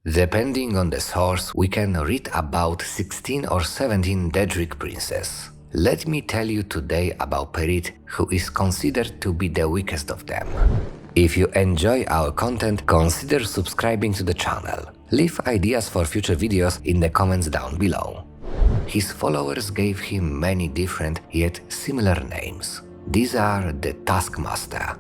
Depending on the source, we can read about 16 or 17 Daedric Princes. Let me tell you today about Peryite, who is considered to be the weakest of them. If you enjoy our content, consider subscribing to the channel. Leave ideas for future videos in the comments down below. His followers gave him many different yet similar names. These are the Taskmaster,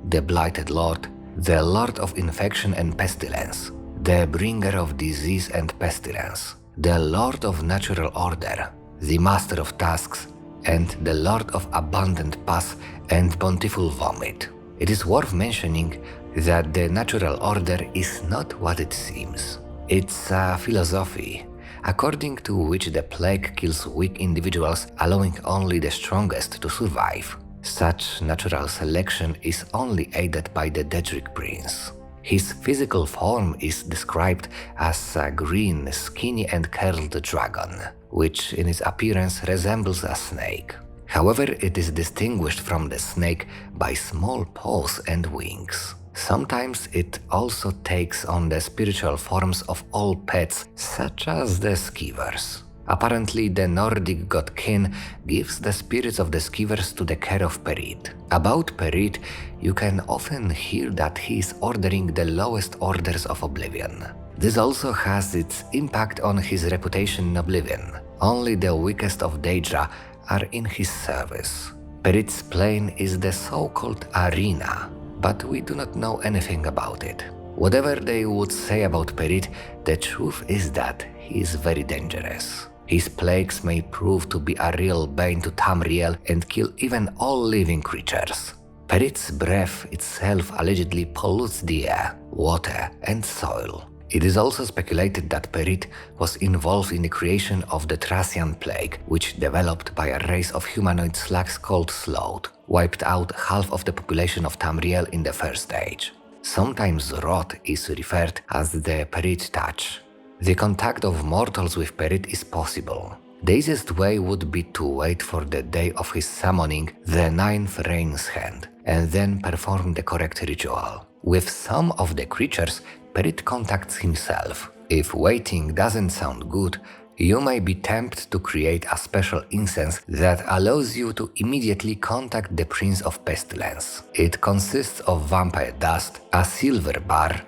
the Blighted Lord, the Lord of Infection and Pestilence, the Bringer of Disease and Pestilence, the Lord of Natural Order, the Master of Tasks, and the Lord of Abundant Pus and Bountiful Vomit. It is worth mentioning that the Natural Order is not what it seems. It's a philosophy, according to which the plague kills weak individuals, allowing only the strongest to survive. Such natural selection is only aided by the Daedric Prince. His physical form is described as a green, skinny and curled dragon, which in its appearance resembles a snake. However, it is distinguished from the snake by small paws and wings. Sometimes it also takes on the spiritual forms of all pets, such as the skivers. Apparently, the Nordic god Kin gives the spirits of the skivers to the care of Peryite. About Peryite, you can often hear that he is ordering the lowest orders of oblivion. This also has its impact on his reputation in oblivion. Only the weakest of Daedra are in his service. Peryite's plane is the so-called arena, but we do not know anything about it. Whatever they would say about Peryite, the truth is that he is very dangerous. His plagues may prove to be a real bane to Tamriel and kill even all living creatures. Peryite's breath itself allegedly pollutes the air, water and soil. It is also speculated that Peryite was involved in the creation of the Thracian plague, which developed by a race of humanoid slugs called Sloth, wiped out half of the population of Tamriel in the first stage. Sometimes rot is referred as the Peryite touch. The contact of mortals with Peryite is possible. The easiest way would be to wait for the day of his summoning the ninth rain's hand, and then perform the correct ritual. With some of the creatures, Peryite contacts himself. If waiting doesn't sound good, you may be tempted to create a special incense that allows you to immediately contact the Prince of Pestilence. It consists of vampire dust, a silver bar,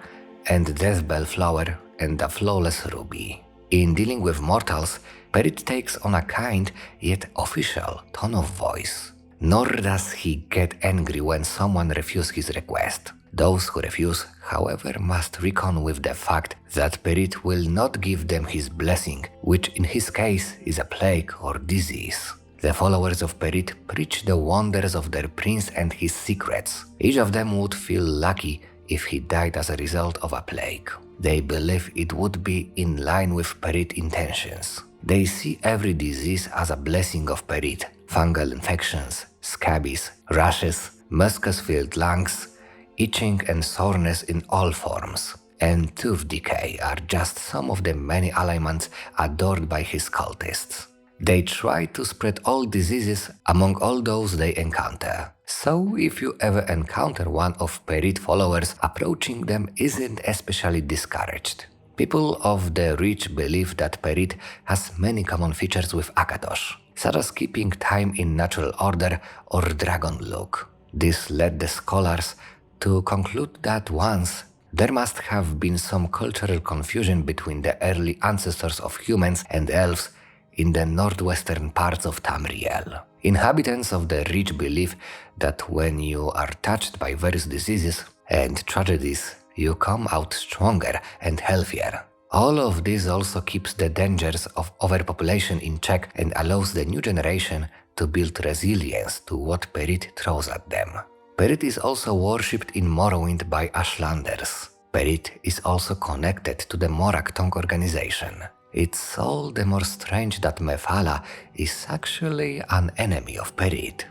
and deathbell flower and a flawless ruby. In dealing with mortals, Peryite takes on a kind yet official tone of voice. Nor does he get angry when someone refuses his request. Those who refuse, however, must reckon with the fact that Peryite will not give them his blessing, which in his case is a plague or disease. The followers of Peryite preach the wonders of their prince and his secrets. Each of them would feel lucky if he died as a result of a plague. They believe it would be in line with Peryite's intentions. They see every disease as a blessing of Peryite. Fungal infections, scabies, rashes, mucus-filled lungs, itching and soreness in all forms, and tooth decay are just some of the many ailments adored by his cultists. They try to spread all diseases among all those they encounter. So if you ever encounter one of Peryite followers, approaching them isn't especially discouraged. People of the Reach believe that Peryite has many common features with Akatosh, such as keeping time in natural order or dragon look. This led the scholars to conclude that once there must have been some cultural confusion between the early ancestors of humans and elves in the northwestern parts of Tamriel. Inhabitants of the Reach believe that when you are touched by various diseases and tragedies, you come out stronger and healthier. All of this also keeps the dangers of overpopulation in check and allows the new generation to build resilience to what Peryite throws at them. Peryite is also worshipped in Morrowind by Ashlanders. Peryite is also connected to the Morak Tongue organization. It's all the more strange that Mephala is actually an enemy of Peryite.